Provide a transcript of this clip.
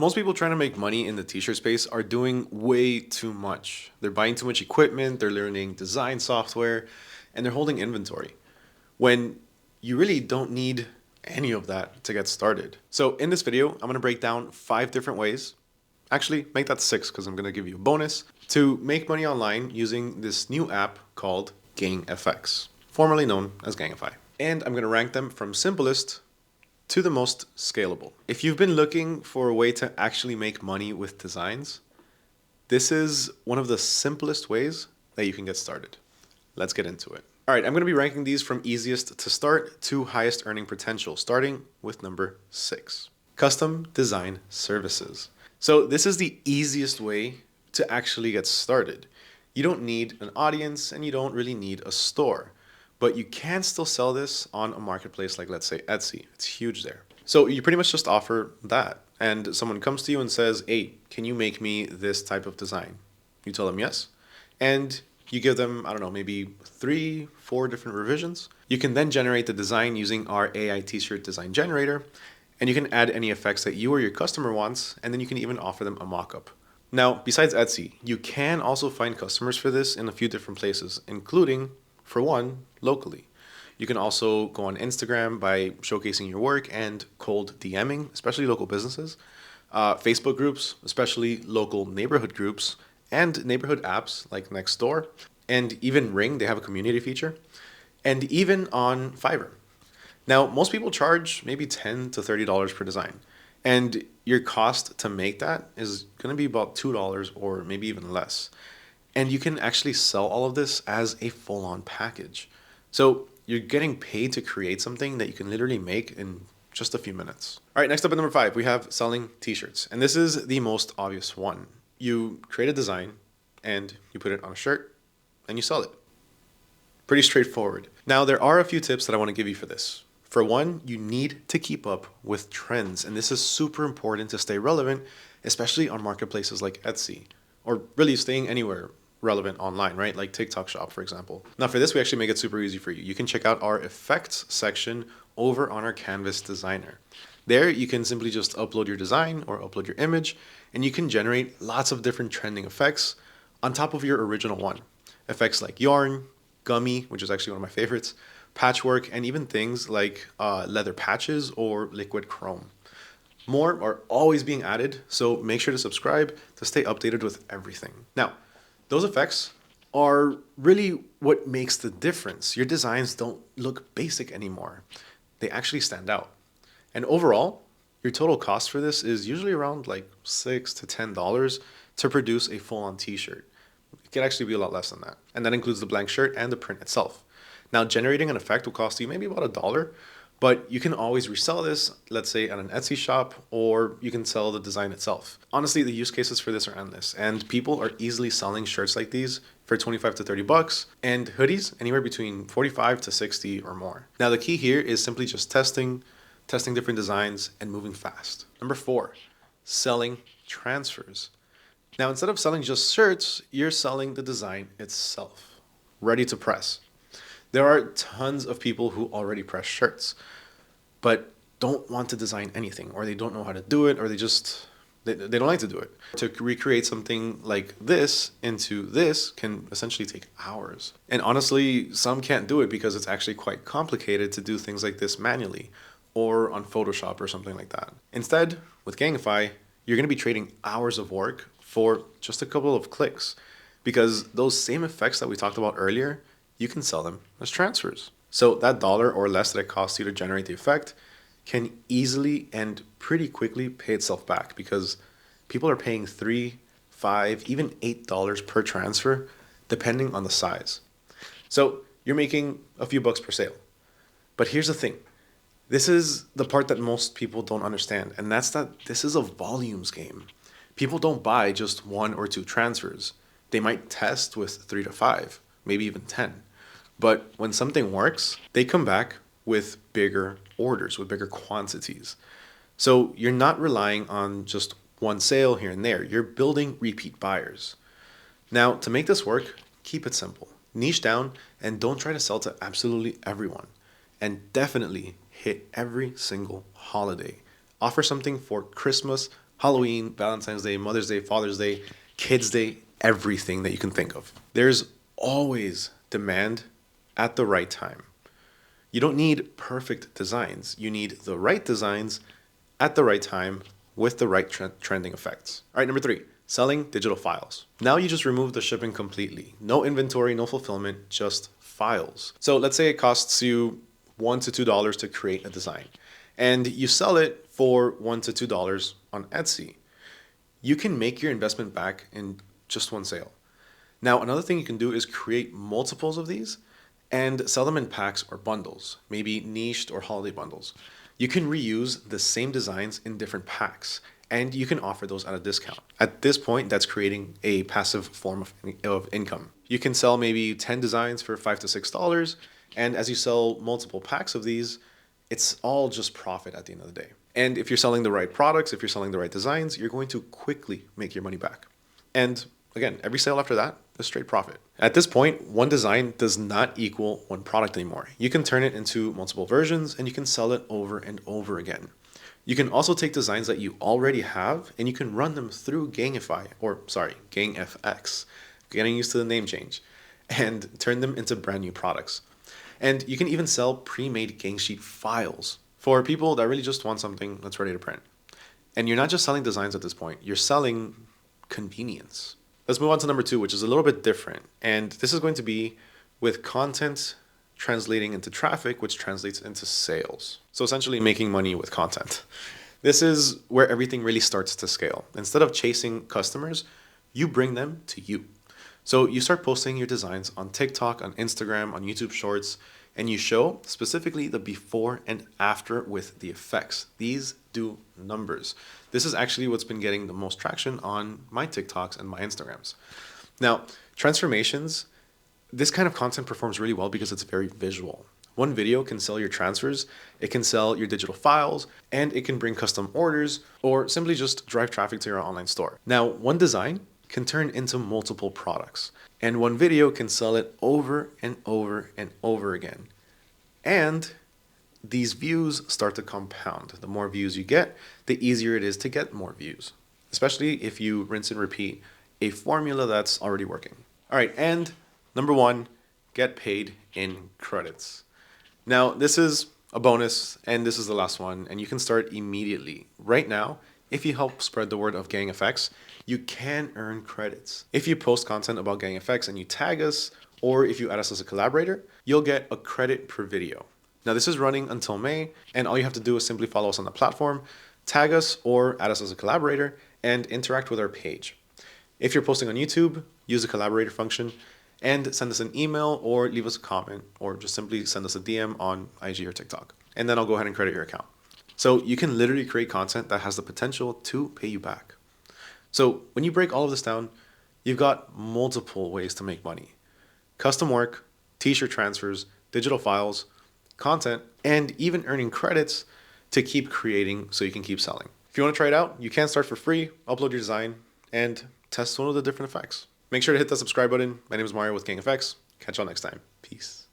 Most people trying to make money in the t-shirt space are doing way too much. They're buying too much equipment, they're learning design software, and they're holding inventory when you really don't need any of that to get started. So in this video, I'm going to break down 5 different ways, actually make that 6 because I'm going to give you a bonus, to make money online using this new app called GangFX, formerly known as Gangify. And I'm going to rank them from simplest to the most scalable. If you've been looking for a way to actually make money with designs, this is one of the simplest ways that you can get started. Let's get into it. All right, I'm going to be ranking these from easiest to start to highest earning potential, starting with number 6, custom design services. So this is the easiest way to actually get started. You don't need an audience and you don't really need a store. But you can still sell this on a marketplace like, let's say, Etsy. It's huge there. So you pretty much just offer that. And someone comes to you and says, hey, can you make me this type of design? You tell them yes. And you give them, I don't know, maybe 3, 4 different revisions. You can then generate the design using our AI t-shirt design generator. And you can add any effects that you or your customer wants. And then you can even offer them a mock-up. Now, besides Etsy, you can also find customers for this in a few different places, including, for one, locally. You can also go on Instagram by showcasing your work and cold DMing, especially local businesses, Facebook groups, especially local neighborhood groups, and neighborhood apps like Nextdoor, and even Ring, they have a community feature, and even on Fiverr. Now, most people charge maybe $10 to $30 per design, and your cost to make that is going to be about $2 or maybe even less. And you can actually sell all of this as a full-on package. So you're getting paid to create something that you can literally make in just a few minutes. All right, next up at number 5, we have selling t-shirts. And this is the most obvious one. You create a design and you put it on a shirt and you sell it. Pretty straightforward. Now, there are a few tips that I want to give you for this. For one, you need to keep up with trends. And this is super important to stay relevant, especially on marketplaces like Etsy, or really staying anywhere relevant online, right? Like TikTok Shop, for example. Now for this, we actually make it super easy for you. You can check out our effects section over on our Canvas designer. There, you can simply just upload your design or upload your image, and you can generate lots of different trending effects on top of your original one. Effects like yarn, gummy, which is actually one of my favorites, patchwork, and even things like leather patches or liquid chrome. More are always being added, so make sure to subscribe to stay updated with everything. Now, those effects are really what makes the difference. Your designs don't look basic anymore. They actually stand out. And overall, your total cost for this is usually around like $6 to $10 to produce a full-on t-shirt. It can actually be a lot less than that. And that includes the blank shirt and the print itself. Now, generating an effect will cost you maybe about $1, but you can always resell this, let's say, at an Etsy shop, or you can sell the design itself. Honestly, the use cases for this are endless, and people are easily selling shirts like these for 25 to 30 bucks, and hoodies anywhere between 45 to 60 or more. Now, the key here is simply just testing different designs, and moving fast. Number 4, selling transfers. Now, instead of selling just shirts, you're selling the design itself, ready to press. There are tons of people who already press shirts, but don't want to design anything, or they don't know how to do it, or they don't like to do it. To recreate something like this into this can essentially take hours. And honestly, some can't do it because it's actually quite complicated to do things like this manually or on Photoshop or something like that. Instead, with Gangify, you're going to be trading hours of work for just a couple of clicks, because those same effects that we talked about earlier, you can sell them as transfers. So that $1 or less that it costs you to generate the effect can easily and pretty quickly pay itself back, because people are paying $3, $5, even $8 per transfer, depending on the size. So you're making a few bucks per sale. But here's the thing. This is the part that most people don't understand, and that's that this is a volumes game. People don't buy just 1 or 2 transfers. They might test with 3 to 5, maybe even 10. But when something works, they come back with bigger orders, with bigger quantities. So you're not relying on just one sale here and there. You're building repeat buyers. Now, to make this work, keep it simple. Niche down and don't try to sell to absolutely everyone. And definitely hit every single holiday. Offer something for Christmas, Halloween, Valentine's Day, Mother's Day, Father's Day, Kids Day, everything that you can think of. There's always demand at the right time. You don't need perfect designs. You need the right designs at the right time with the right trending effects. All right, number 3, selling digital files. Now you just remove the shipping completely. No inventory, no fulfillment, just files. So let's say it costs you $1 to $2 to create a design, and you sell it for $1 to $2 on Etsy. You can make your investment back in just one sale. Now, another thing you can do is create multiples of these and sell them in packs or bundles, maybe niched or holiday bundles. You can reuse the same designs in different packs, and you can offer those at a discount. At this point, that's creating a passive form of income. You can sell maybe 10 designs for $5 to $6, and as you sell multiple packs of these, it's all just profit at the end of the day. And if you're selling the right products, if you're selling the right designs, you're going to quickly make your money back. And again, every sale after that is straight profit. At this point, one design does not equal one product anymore. You can turn it into multiple versions and you can sell it over and over again. You can also take designs that you already have and you can run them through GangFX, getting used to the name change, and turn them into brand new products. And you can even sell pre-made gang sheet files for people that really just want something that's ready to print. And you're not just selling designs at this point, you're selling convenience. Let's move on to number 2, which is a little bit different. And this is going to be with content translating into traffic, which translates into sales. So essentially making money with content. This is where everything really starts to scale. Instead of chasing customers, you bring them to you. So you start posting your designs on TikTok, on Instagram, on YouTube Shorts, and you show specifically the before and after with the effects. These do numbers. This is actually what's been getting the most traction on my TikToks and my Instagrams. Now, transformations, this kind of content performs really well because it's very visual. One video can sell your transfers, it can sell your digital files, and it can bring custom orders or simply just drive traffic to your online store. Now, one design can turn into multiple products, and one video can sell it over and over and over again. And these views start to compound. The more views you get, the easier it is to get more views, especially if you rinse and repeat a formula that's already working. All right, and number 1, get paid in credits. Now, this is a bonus, and this is the last one, and you can start immediately. Right now, if you help spread the word of GangFX, you can earn credits. If you post content about GangFX and you tag us, or if you add us as a collaborator, you'll get a credit per video. Now, this is running until May, and all you have to do is simply follow us on the platform, tag us, or add us as a collaborator, and interact with our page. If you're posting on YouTube, use the collaborator function, and send us an email, or leave us a comment, or just simply send us a DM on IG or TikTok. And then I'll go ahead and credit your account. So you can literally create content that has the potential to pay you back. So when you break all of this down, you've got multiple ways to make money. Custom work, t-shirt transfers, digital files, content, and even earning credits to keep creating so you can keep selling. If you want to try it out, you can start for free, upload your design, and test one of the different effects. Make sure to hit that subscribe button. My name is Mario with GangFX. Catch y'all next time. Peace.